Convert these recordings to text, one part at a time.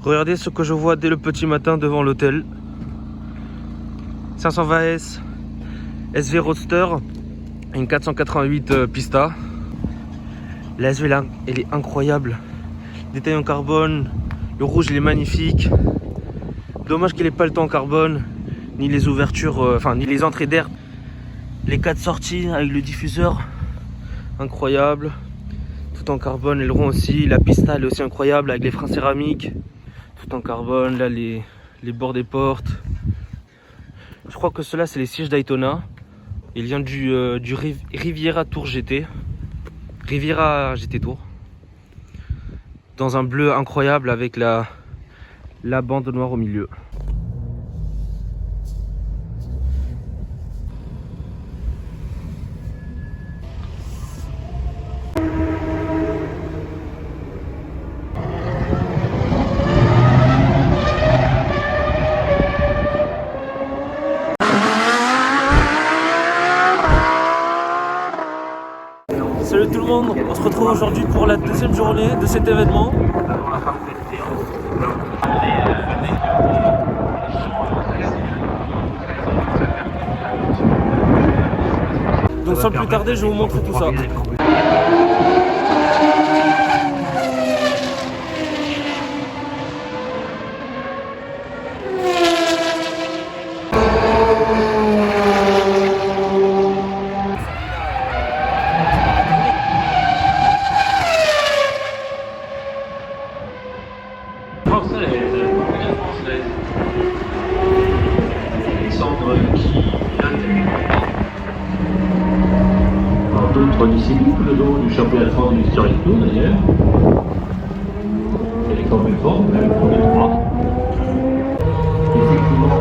Regardez ce que je vois dès le petit matin devant l'hôtel. 520 S SV Roadster, une 488 Pista. La SV là, elle est incroyable. Détail en carbone, le rouge il est magnifique. Dommage qu'il n'ait pas le temps en carbone, ni les ouvertures, ni les entrées d'air. Les 4 sorties avec le diffuseur, incroyable. Tout en carbone, l'aileron aussi. La Pista elle est aussi incroyable avec les freins céramiques. Tout en carbone, là les bords des portes. Je crois que cela c'est les sièges Daytona. Il vient du Riviera Tour GT. Riviera GT Tour. Dans un bleu incroyable avec la bande noire au milieu. Salut tout le monde, on se retrouve aujourd'hui pour la deuxième journée de cet événement. Donc sans plus tarder, je vais vous montrer tout ça. D'autres disciples du championnat de France du Historic Tour d'ailleurs. Elle est quand même forte, elle est le premier 3. Effectivement.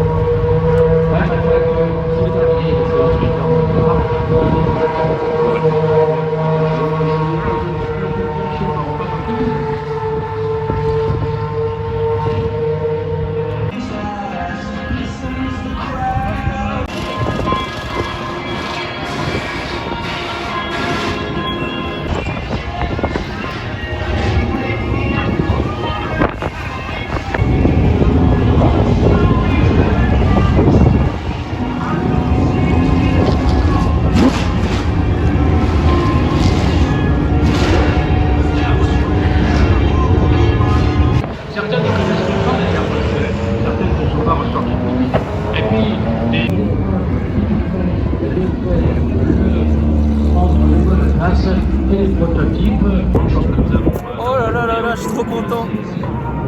Oh là là là là, je suis trop content.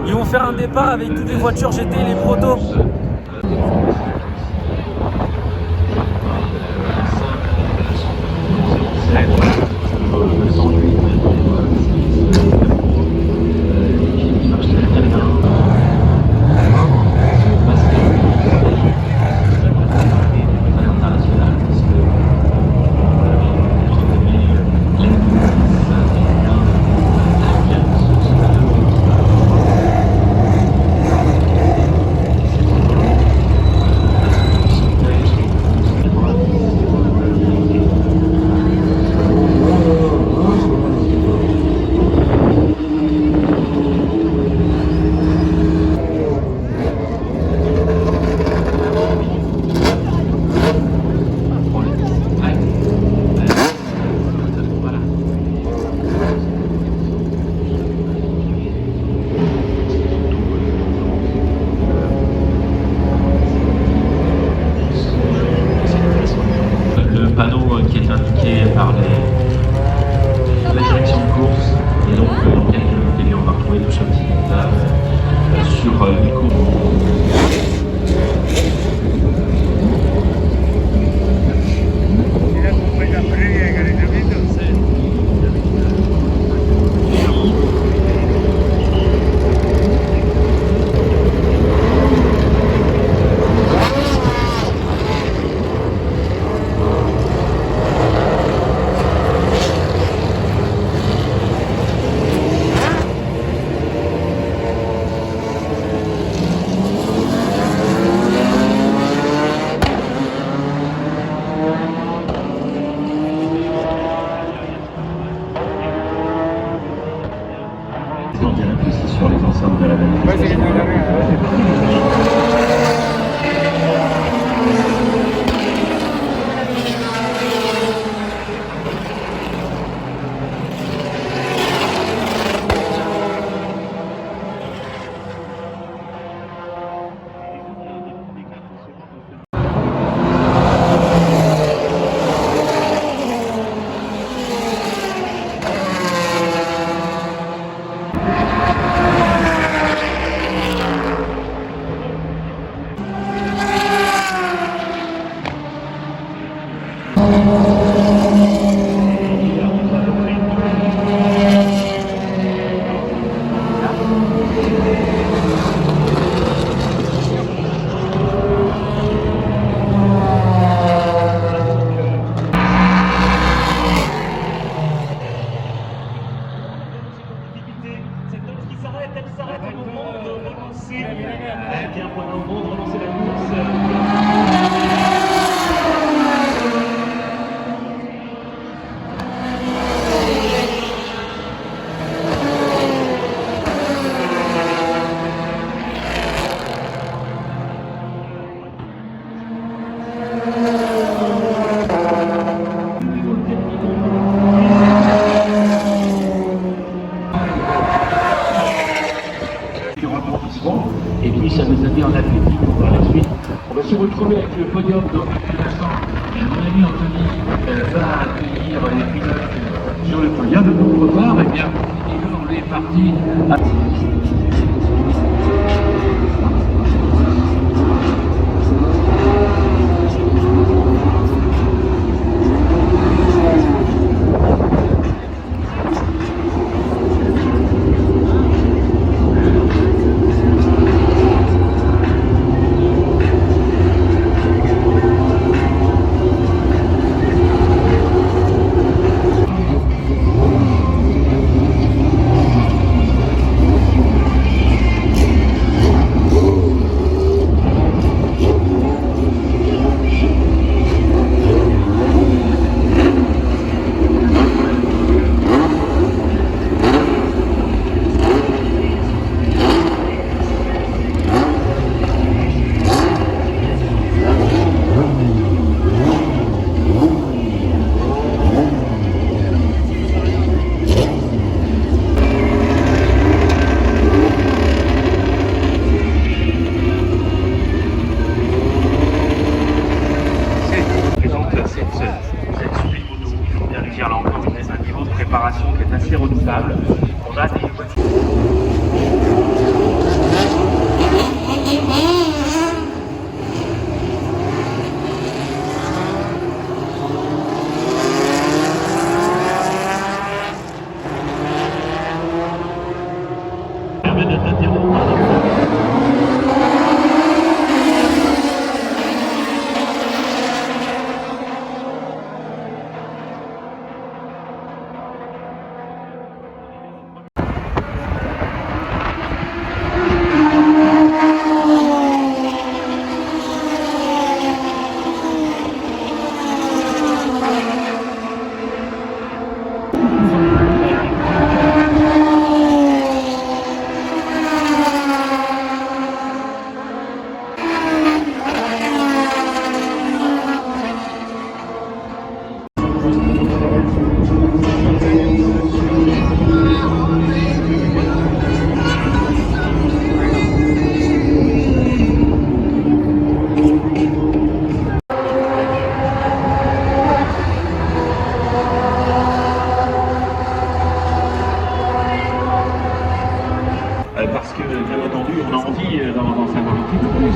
Ils vont faire un départ avec toutes les voitures GT et les protos. Qui est indiqué par la direction de course et donc dans quelques minutes on va retrouver tout ce petit détail sur les courses. Et puis ça nous a mis en athlétique par la suite. On va se retrouver avec le podium dans quelques instants. Mon ami Anthony va accueillir les pilotes sur le podium. Pour repart, eh bien, on est parti. Qui est assez redoutable. On a des voitures. Permet de t'interrompre. Parce que, bien entendu, on a envie dans sa volonté de plus.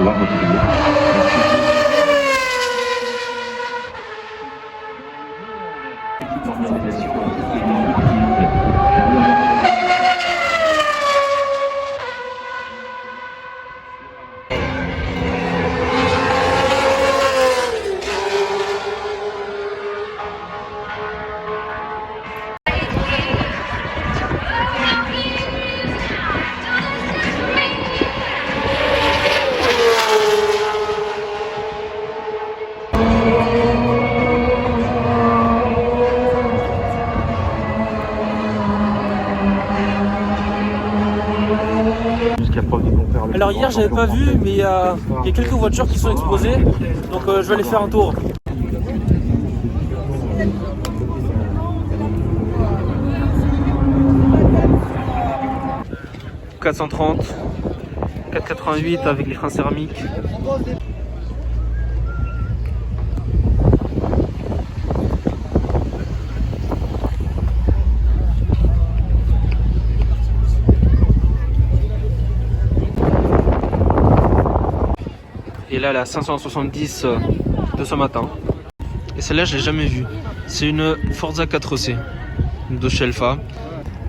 pouvoir retrouver. Alors hier j'avais pas vu, mais il y a quelques voitures qui sont exposées, donc je vais aller faire un tour. « 430, 488 avec les freins céramiques. Et là la 570 de ce matin. Et celle-là je l'ai jamais vue. C'est une Forza 4C de Shelfa.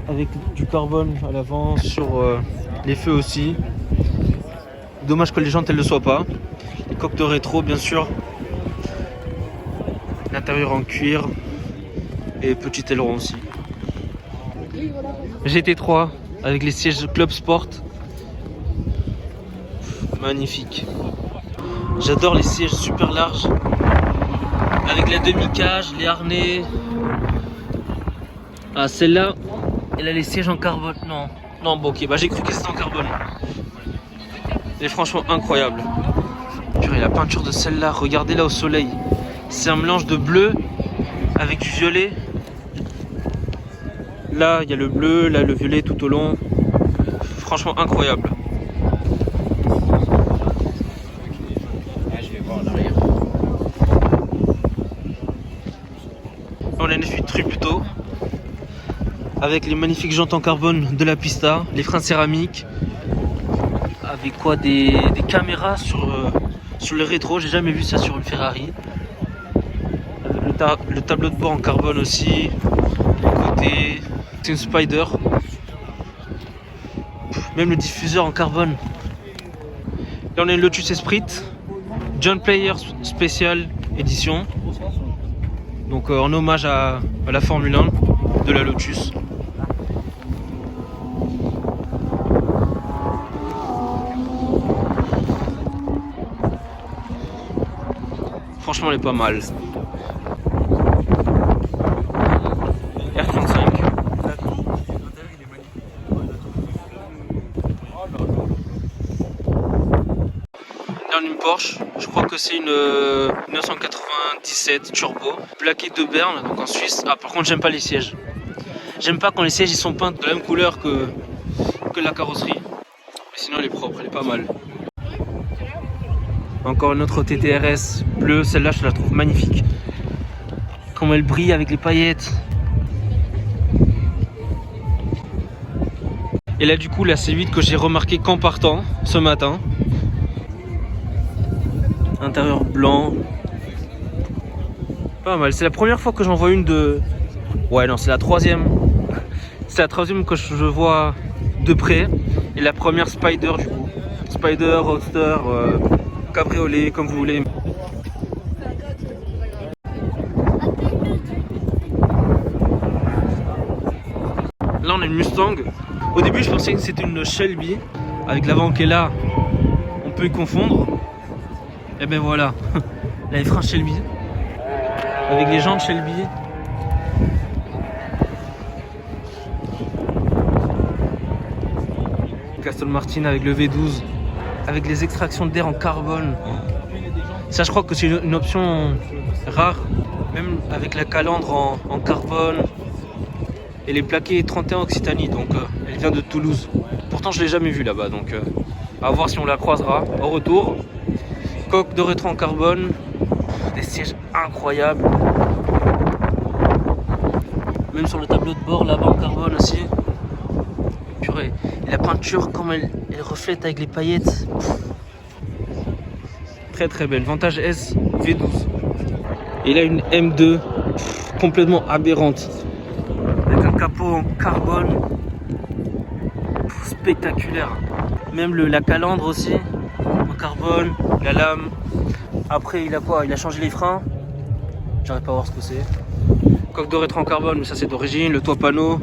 Avec du carbone à l'avant sur les feux aussi. Dommage que les jantes elles ne le soient pas. Les coques de rétro bien sûr. L'intérieur en cuir. Et petit aileron aussi. GT3 avec les sièges Club Sport. Magnifique. J'adore les sièges super larges. Avec la demi-cage, les harnais. Ah celle-là, elle a les sièges en carbone. Non bon ok, bah j'ai cru que c'était en carbone. Elle est franchement incroyable. Purée, la peinture de celle-là, regardez là au soleil. C'est un mélange de bleu avec du violet. Là il y a le bleu, là le violet tout au long. Franchement incroyable. On a une F8 Tributo avec les magnifiques jantes en carbone de la Pista, les freins céramiques, avec quoi des caméras sur le rétro. J'ai jamais vu ça sur une Ferrari. Avec le tableau de bord en carbone aussi. Les côtés, c'est une Spider. Même le diffuseur en carbone. Là on a une Lotus Esprit John Player Special Edition. Donc en hommage à la Formule 1 de la Lotus. Franchement elle est pas mal. R35. Là on a une Porsche, je crois que c'est une 1997 turbo, plaquée de Berne, donc en Suisse. Ah par contre j'aime pas les sièges. J'aime pas quand les sièges ils sont peints de la même couleur que la carrosserie. Mais sinon elle est propre, elle est pas mal. Encore une autre TTRS bleue, celle-là je la trouve magnifique. Comment elle brille avec les paillettes. Et là du coup la C8 que j'ai remarqué qu'en partant ce matin. Intérieur blanc. Pas mal, c'est la première fois que j'en vois une de... Ouais non c'est la troisième. C'est la troisième que je vois de près. Et la première Spider du coup. Spider, Roadster, cabriolet, comme vous voulez. Là on a une Mustang. Au début je pensais que c'était une Shelby. Avec l'avant qui est là, on peut y confondre. Et ben voilà, là les freins Shelby. Avec les jantes Shelby. Aston Martin avec le V12. Avec les extractions d'air en carbone. Ça je crois que c'est une option rare. Même avec la calandre en carbone. Et les plaqués 31 Occitanie. Donc elle vient de Toulouse. Pourtant je l'ai jamais vue là-bas. Donc à voir si on la croisera au retour. Coque de rétro en carbone. Des sièges incroyables. Même sur le tableau de bord là-bas en carbone aussi. Purée. Et la peinture comme elle reflète avec les paillettes. Très très belle. Vantage S V12. Et là une M2 complètement aberrante. Avec un capot en carbone. Spectaculaire. Même la calandre aussi. En carbone. La lame. Après il a quoi? Il a changé les freins. J'arrive pas à voir ce que c'est. Coque de rétro en carbone, mais ça c'est d'origine. Le toit panneau.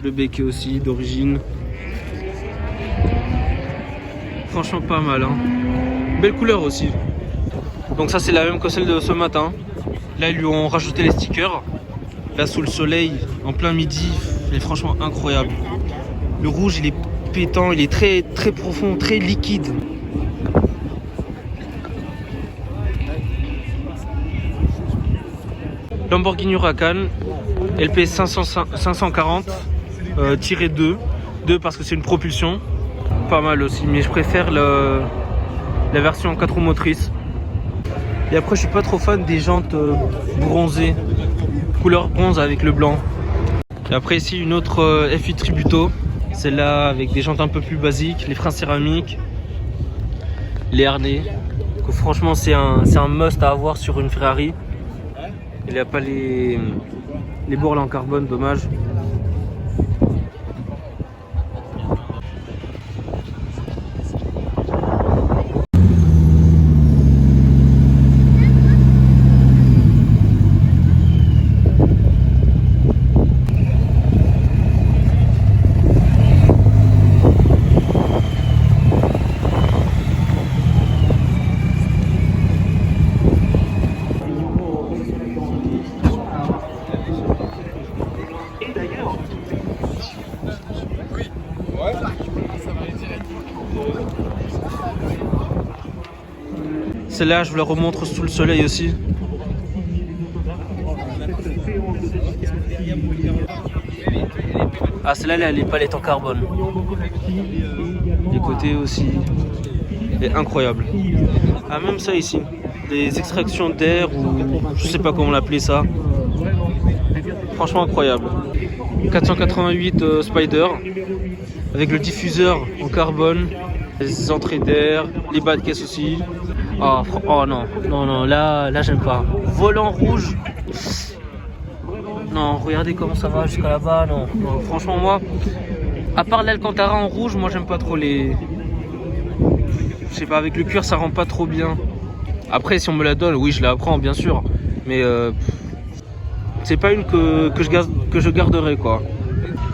Le becquet aussi d'origine. Franchement pas mal hein. Belle couleur aussi. Donc ça c'est la même que celle de ce matin. Là ils lui ont rajouté les stickers. Là sous le soleil, en plein midi, il est franchement incroyable. Le rouge il est pétant, il est très très profond, très liquide. Lamborghini Huracan LP 540 -2 parce que c'est une propulsion. Pas mal aussi, mais je préfère la version 4 roues motrices. Et après je suis pas trop fan des jantes bronzées, couleur bronze avec le blanc. Et après ici une autre F8 Tributo, celle-là avec des jantes un peu plus basiques, les freins céramiques, les harnais. Donc, franchement c'est un must à avoir sur une Ferrari. Il n'y a pas les bourrelets en carbone, dommage. Celle-là, je vous la remontre sous le soleil aussi. Ah, celle-là, elle a les palettes en carbone. Les côtés aussi. Et incroyable. Ah, même ça ici. Des extractions d'air ou je sais pas comment l'appeler ça. Franchement incroyable. 488 Spider. Avec le diffuseur en carbone. Les entrées d'air. Les bas de caisse aussi. Oh non, non, là j'aime pas. Volant rouge. Non, regardez comment ça va jusqu'à là-bas. Non, franchement moi, à part l'Alcantara en rouge, moi j'aime pas trop les... Je sais pas, avec le cuir ça rend pas trop bien. Après si on me la donne, oui je la prends bien sûr. Mais c'est pas une que je garderai quoi.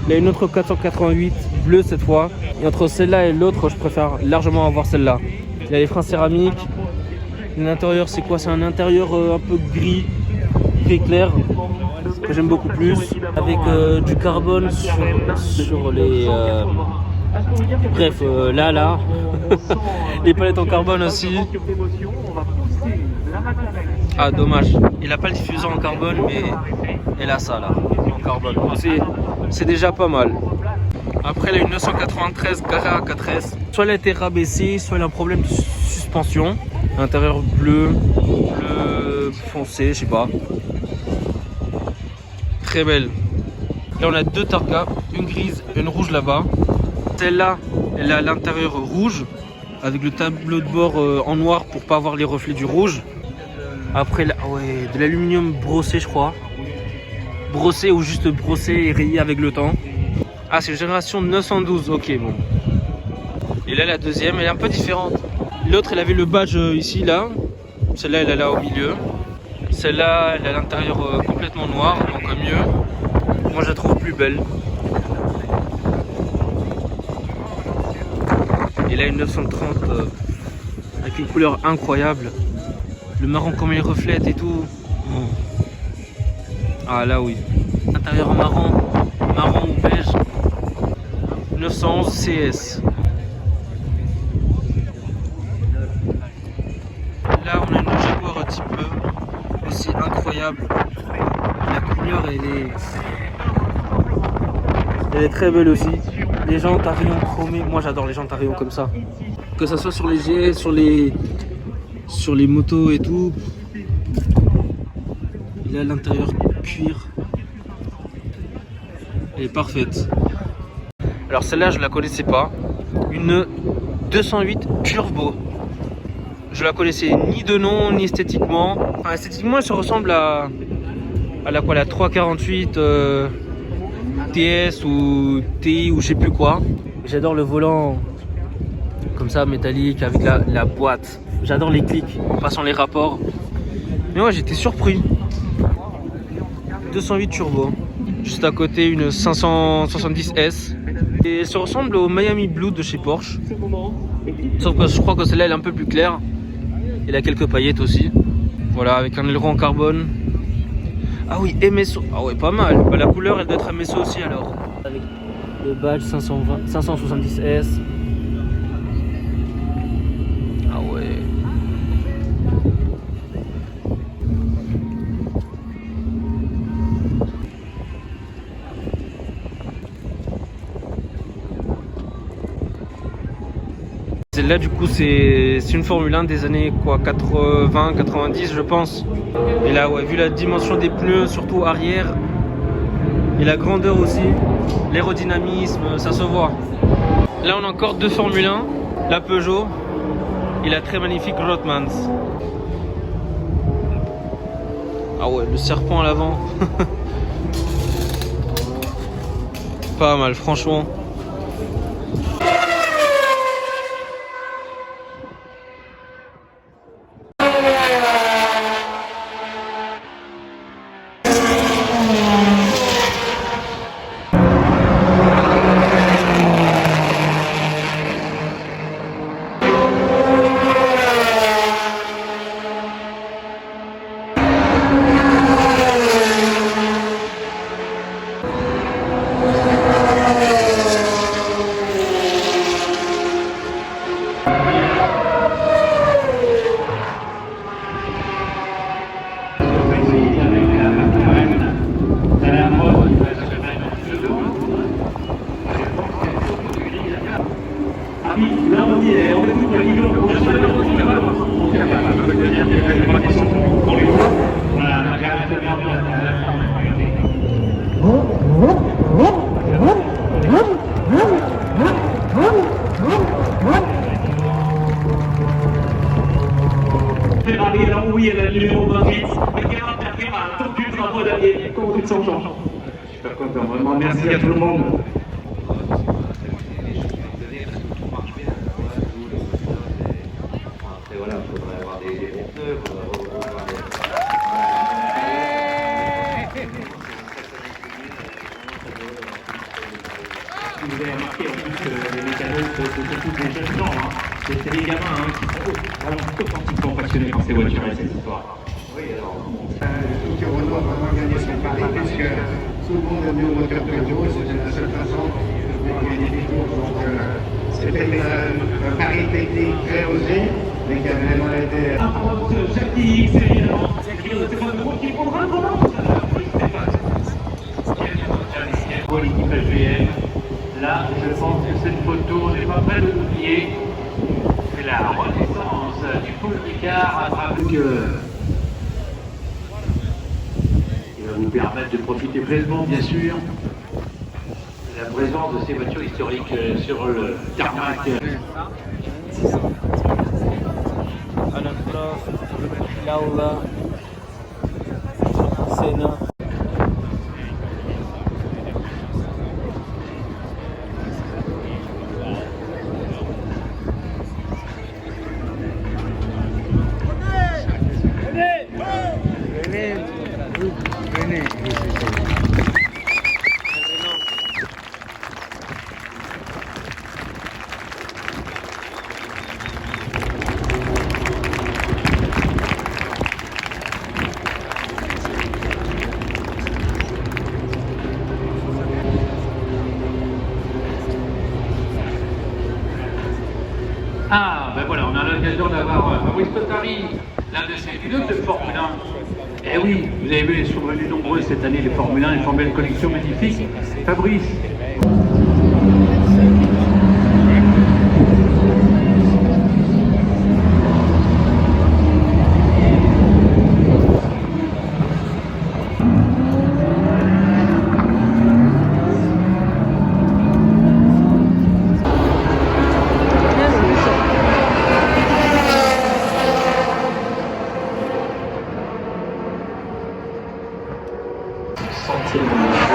Il y a une autre 488 bleue cette fois. Et entre celle-là et l'autre, je préfère largement avoir celle-là. Il y a les freins céramiques. L'intérieur c'est quoi? C'est un intérieur un peu gris, très clair, que j'aime beaucoup plus. Avec du carbone sur les... Bref, là. Les palettes en carbone aussi. Ah dommage, il n'a pas le diffuseur en carbone mais elle a ça là, en carbone. C'est déjà pas mal. Après elle a une 993 Carrera 4S. Soit elle a été rabaissée, soit elle a un problème de suspension. Intérieur bleu foncé, je sais pas. Très belle. Là on a deux Targa, une grise et une rouge là-bas. Celle-là, elle a l'intérieur rouge avec le tableau de bord en noir pour pas avoir les reflets du rouge. Après, là, ouais, de l'aluminium brossé, je crois. Brossé ou juste brossé et rayé avec le temps. Ah, c'est une génération 912, ok, bon. Et là, la deuxième, elle est un peu différente. L'autre, elle avait le badge ici, là. Celle-là, elle est là au milieu. Celle-là, elle a l'intérieur complètement noir, donc mieux. Moi, je la trouve plus belle. Et là, une 930 avec une couleur incroyable. Le marron comme il reflète et tout. Ah là oui. Intérieur en marron ou beige. 911 CS. Là on a une Jaguar type E. Aussi incroyable. La couleur elle est très belle aussi. Les jantes à rayons chromés. Moi j'adore les jantes à rayons comme ça. Que ça soit sur les GS, sur les motos et tout. Il a l'intérieur cuir. Elle est parfaite. Alors celle-là je la connaissais pas. Une 208 Turbo. Je la connaissais ni de nom ni esthétiquement. Enfin, esthétiquement, elle se ressemble à la 348 TS ou TI ou je sais plus quoi. J'adore le volant comme ça, métallique, avec la boîte. J'adore les clics en passant les rapports. Mais ouais, j'étais surpris. 208 turbo. Juste à côté, une 570S. Et elle se ressemble au Miami Blue de chez Porsche. Sauf que je crois que celle-là, elle est un peu plus claire. Elle a quelques paillettes aussi. Voilà, avec un aileron en carbone. Ah oui, MSO. Ah ouais, pas mal. Bah, la couleur, elle doit être MSO aussi alors. Avec le badge 570S. Ah ouais. Celle-là, du coup, c'est une Formule 1 des années quoi, 80, 90, je pense. Et là, ouais, vu la dimension des pneus, surtout arrière, et la grandeur aussi, l'aérodynamisme, ça se voit. Là, on a encore deux Formule 1, la Peugeot et la très magnifique Rothmans. Ah ouais, le serpent à l'avant. Pas mal, franchement. Ferrari, là où il y a la numéro 28, mais qui est interviewé par un top du drapeau d'Allier, contre de son genre. Super content, vraiment, merci à tout le monde. Après voilà, il faudrait avoir des bons pneus, il faudrait revoir des... Vous avez remarqué en plus les mécanos, c'est tous des jeunes gens, hein. C'est des gamins qui sont vraiment authentiquement passionnés par ces voitures et cette histoire. Oui, alors... Qui Renault a vraiment gagné son pari puisque tout le monde est venu au moteur Peugeot et c'était la seule façon de gagner des courses. Donc c'était un pari technique très osé, mais qui a vraiment été... Jackie X, évidemment, c'est pas de route qui prendra le volant. Pour l'équipe SVM, là, je pense que cette photo n'est pas près de l'oublier. C'est la renaissance du Paul Ricard à travers il va vous permettre de profiter pleinement, bien sûr, de la présence de ces voitures historiques sur le tarmac. Alan Prost, Laura, Senna. Ah, ben voilà, on a l'occasion d'avoir Fabrice Potari, l'un de ces pilotes de Formule 1. Eh oui, vous avez vu, ils sont venus nombreux cette année, les Formule 1, ils font une belle collection magnifique. Fabrice. sentir l'émotion.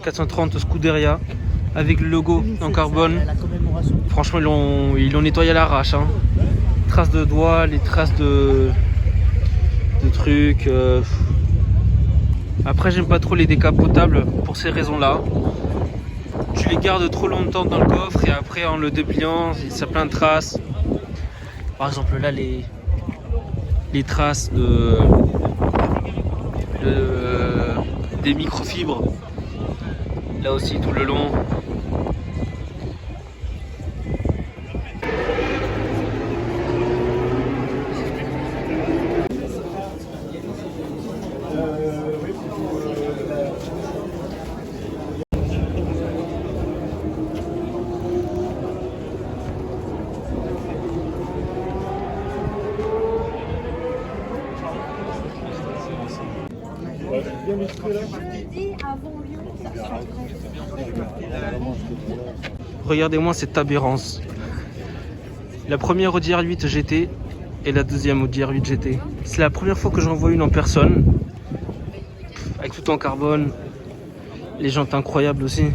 « 430 Scuderia avec le logo en carbone. Franchement, ils l'ont nettoyé à l'arrache. Hein. Traces de doigts, les traces de trucs. Après, j'aime pas trop les décapotables pour ces raisons-là. Tu les gardes trop longtemps dans le coffre et après, en le dépliant, ça a plein de traces. Par exemple, là, les traces des microfibres. Là aussi tout le long. Regardez-moi cette aberrance. La première Audi R8 GT et la deuxième Audi R8 GT. C'est la première fois que j'en vois une en personne. Avec tout en carbone. Les jantes incroyables aussi.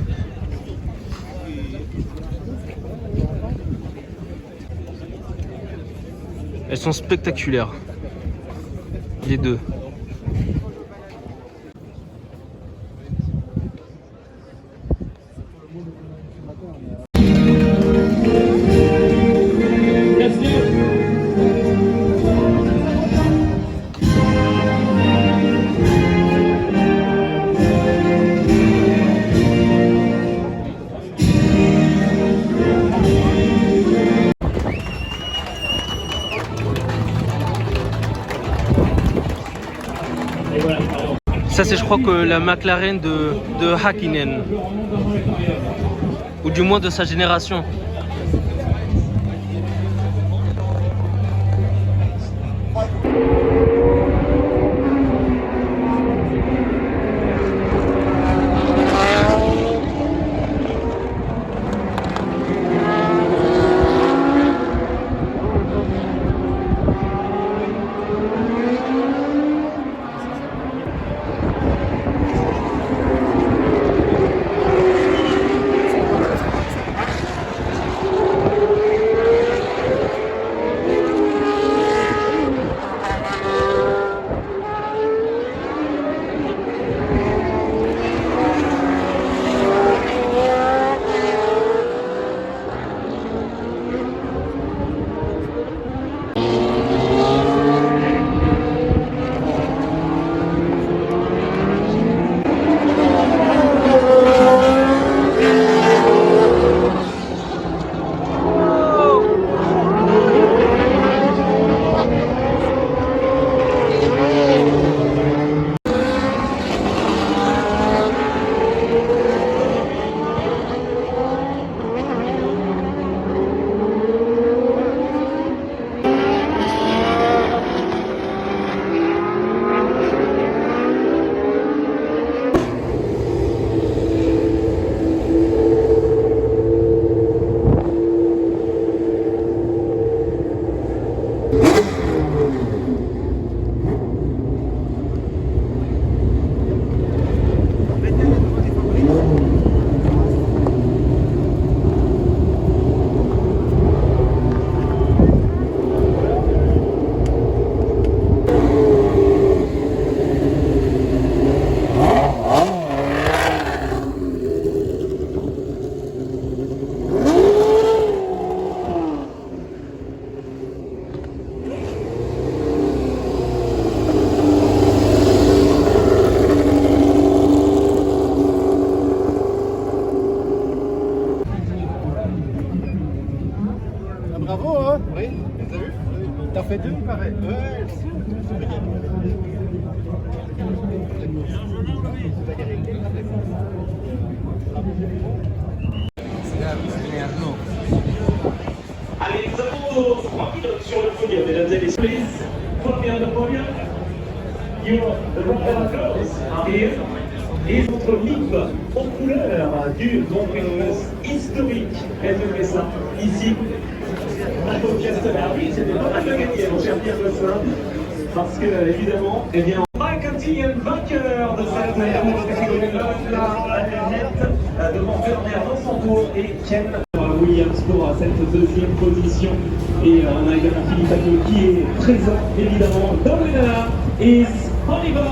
Elles sont spectaculaires. Les deux. Ça c'est je crois que la McLaren de Häkkinen. Ou du moins de sa génération. Bravo, hein? Oui, t'as vu? T'as fait deux, pareil. Ouais. Allez, nous avons 3 pilotes sur le podium, mesdames et messieurs. Première de podium, the Rotterdam Girls are here. Et notre livre aux couleurs du Grand Prix de France historique. Elle fait ça ici, à Castellar. Oui, c'était pas mal de gagner, mon cher Pierre Gosselin, parce que, évidemment, eh bien, Mike Antillon, vainqueur de cette catégorie devant Bernard Monsanto et Ken Williams pour cette deuxième position. Et on a également Philippe Paquet qui est présent, évidemment. The winner is Oliver.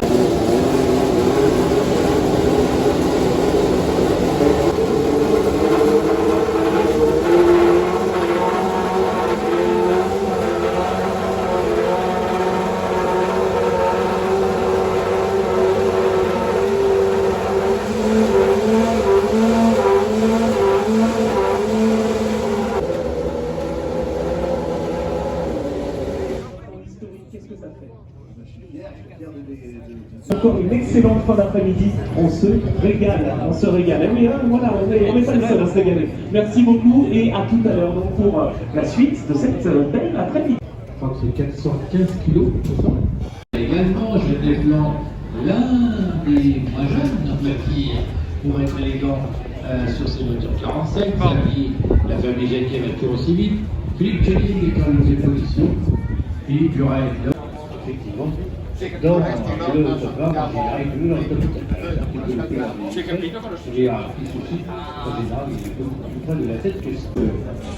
Encore une excellente fin d'après-midi, on se régale, on se régale. Et oui, hein, voilà, on n'est pas les seuls à se régaler. Merci beaucoup et à tout à l'heure donc pour la suite de cette belle après-midi. Je crois que c'est 415 kilos, c'est ça. Également, je développe l'un des moins jeunes, qui pour être élégant sur ces voitures 45, la famille Jacquet va tour aussi vite. Philippe Kelly qui est en deuxième position. Philippe Buret, effectivement. Donc, c'est le autographe, il arrive toujours dans le top 4. Il y a un petit souci, en général, il est tout près de la tête, que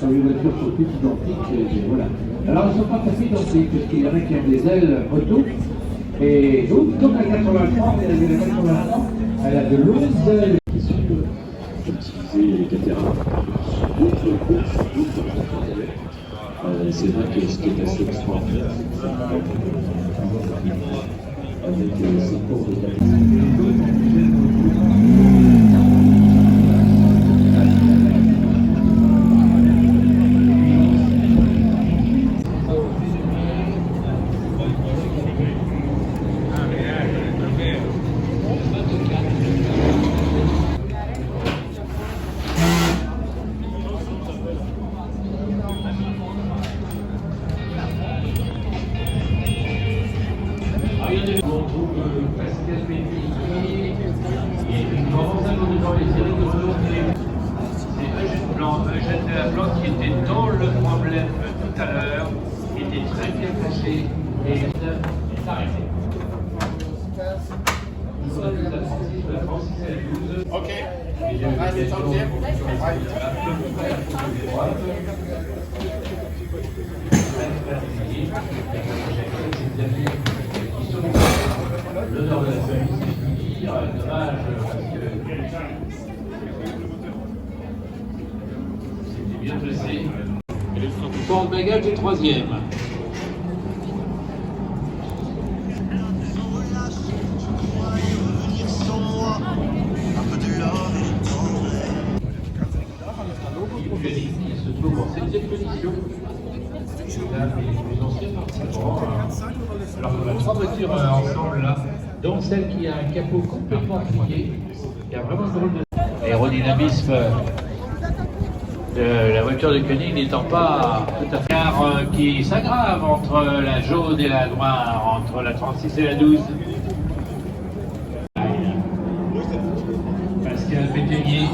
quand les voitures sont toutes identiques, et voilà. Alors, ils ne sont pas tous identiques, puisqu'il y en a qui ont des ailes auto, et donc, comme la 83, elle avait la 83, elle a de longues ailes qui sont utilisées, etc. D'autres courses, c'est vrai que ce qui est assez extraordinaire, avec ces cours de Eugène Blanc qui était dans le problème tout à l'heure, était très bien placé et est arrêté. Ok. Allez, 30e. L'honneur de la famille, c'est dommage parce que c'était bien placé. Ford Bagage est 3e. Qui se trouve en 7e position. Là, les anciens participants. Alors, on a 3 voitures ensemble là, dont celle qui a un capot complètement plié. Il y a vraiment drôle de l'aérodynamisme de la voiture de Koenig n'étant pas tout à fait qui s'aggrave entre la jaune et la noire, entre la 36 et la 12. Pascal Pétainier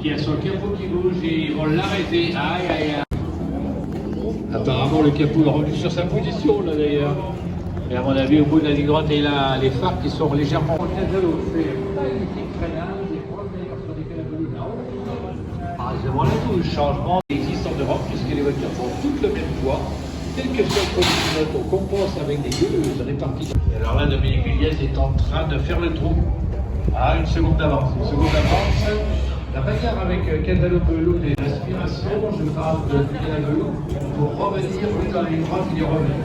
qui a son capot qui bouge et ils vont l'arrêter. Aïe aïe aïe. Apparemment le capot est revenu sur sa position là d'ailleurs. Et à mon avis au bout de la ligne droite il a les phares qui sont légèrement. C'est vraiment le changement existe en Europe puisque les voitures font toutes le même poids, quel que soit le produit on compense avec des gueuleuses réparties. Alors là, Dominique Villiers est en train de faire le trou. Ah, une seconde d'avance. La bagarre avec Cadalo Bello et l'aspiration, je parle de Cadalo pour revenir dans la ligne droite, il est revenu.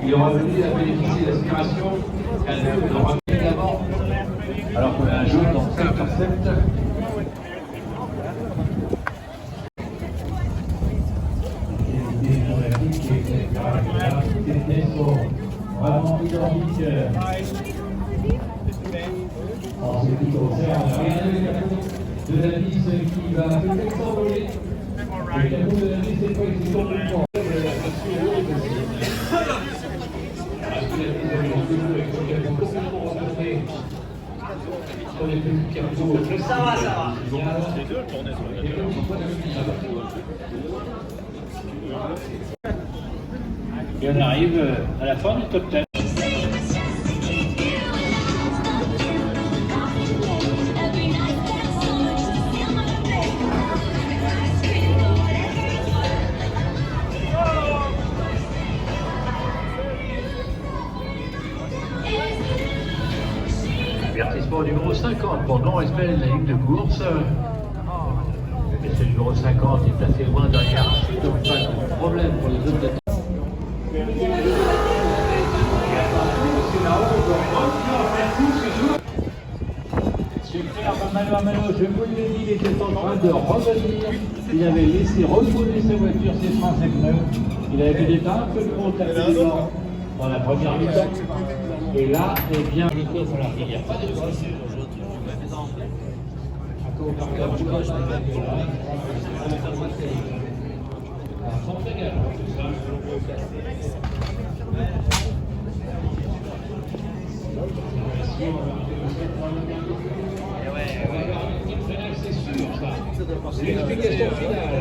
Il est revenu à bénéficier d'aspiration. Cadalo le revenu d'avant. Alors qu'on a un jaune dans 5 par 7. Vraiment identique en ce qui concerne rien de la vis qui va peut-être s'envoler. Le cadeau de la vis, c'est quoi? C'est complètement. Ça va, ça va. Et on arrive à la fin du top 10. Avertissement numéro 50 pour non-respect de la ligne de course. Et ce numéro 50 est placé loin derrière, donc pas de problème pour les autres. Super, Mano, je vous l'ai dit, il était en train de revenir. Il avait laissé reposer sa voiture, ses freins et pneus. Il avait fait des un peu trop accident dans la première mi-temps. Et là, eh bien, il n'y a pas de souci. C'est sûr, ça. C'est l'explication finale.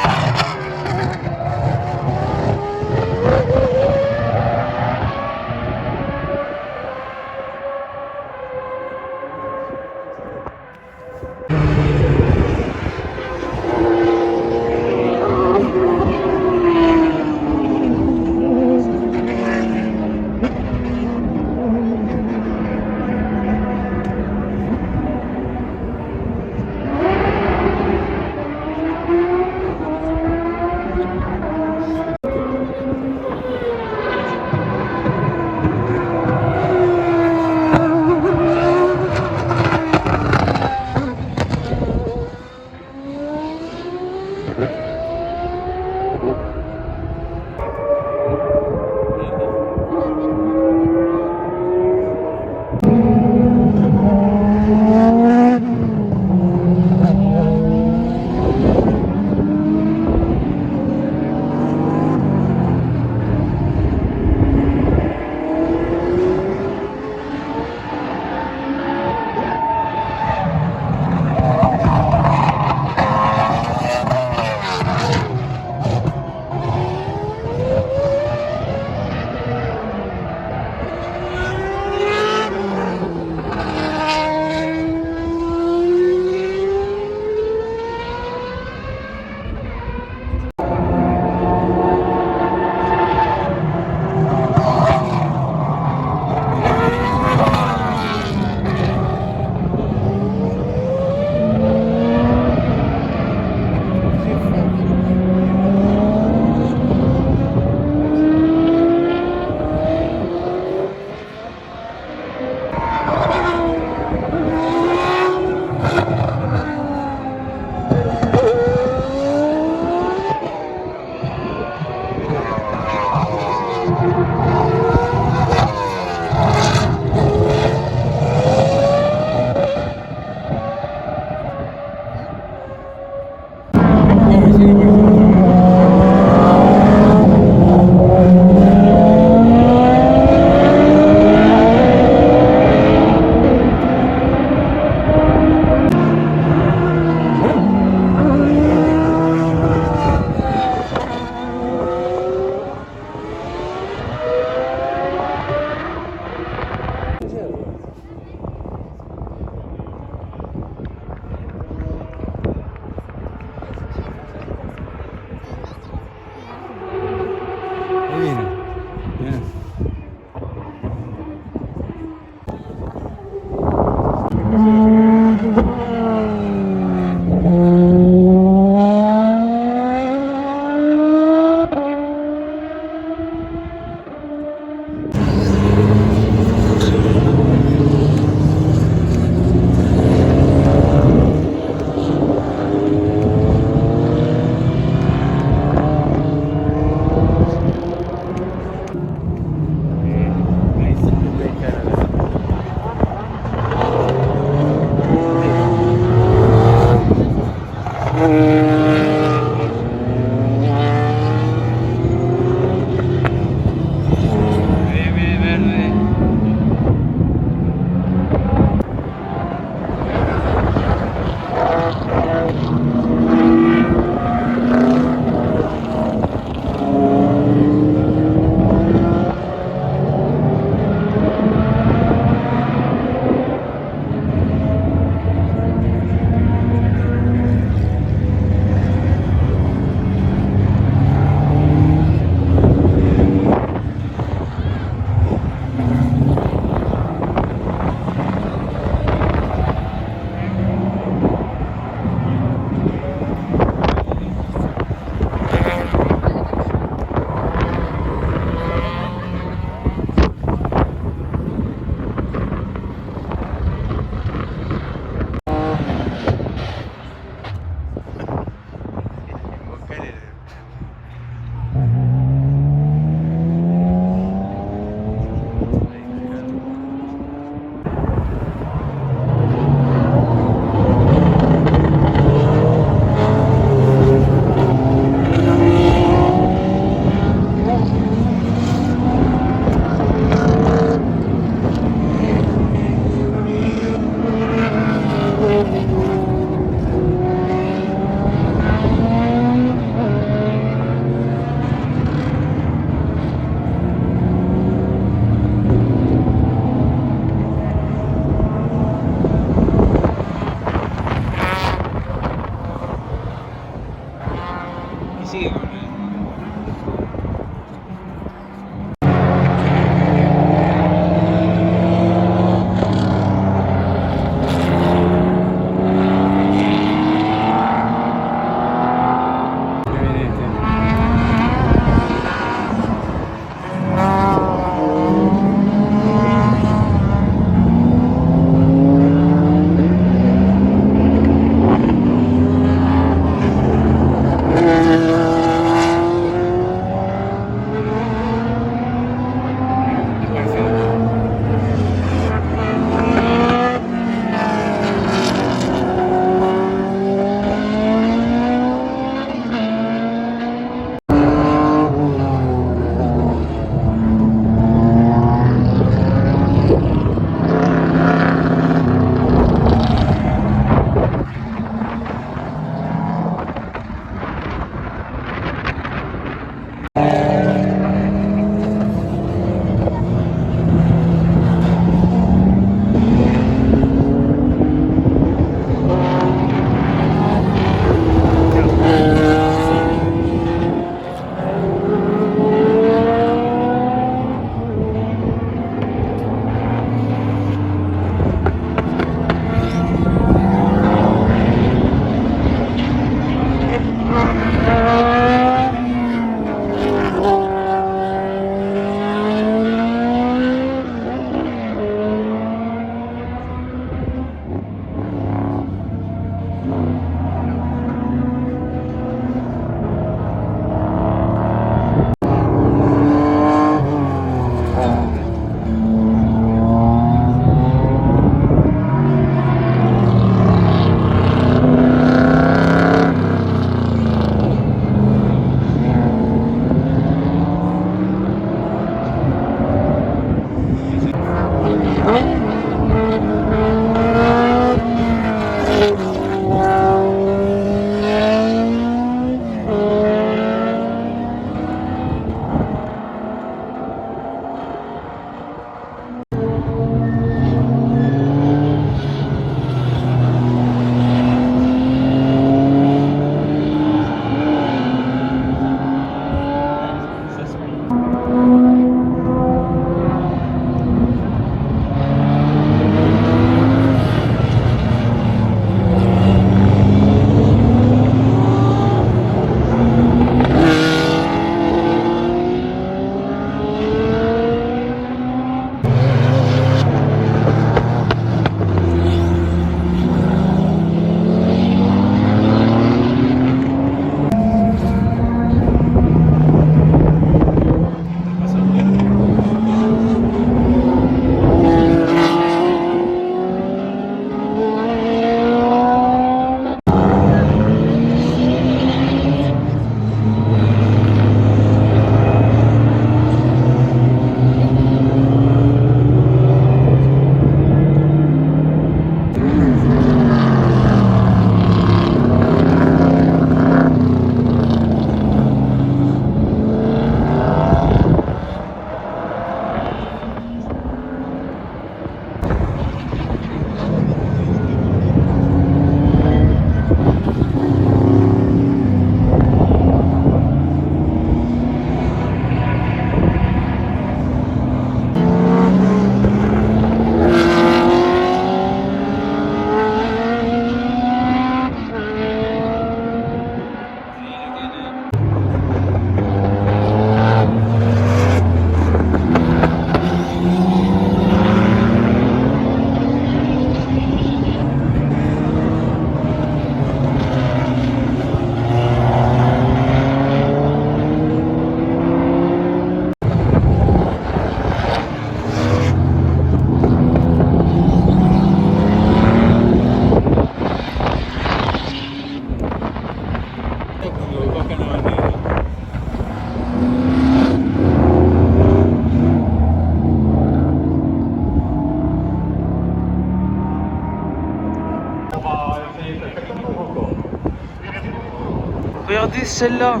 triste celle-là.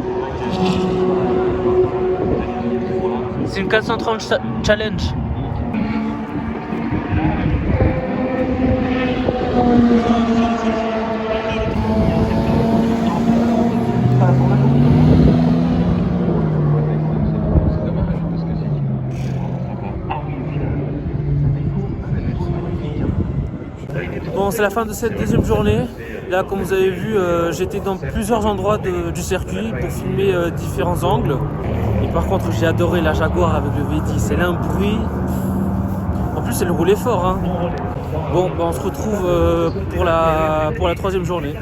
C'est une 430 Challenge. Bon, c'est la fin de cette deuxième journée. Là, comme vous avez vu, j'étais dans plusieurs endroits du circuit pour filmer différents angles. Et par contre, j'ai adoré la Jaguar avec le V10. Elle a un bruit. En plus, elle roulait fort. Hein. Bon, on se retrouve pour la troisième journée.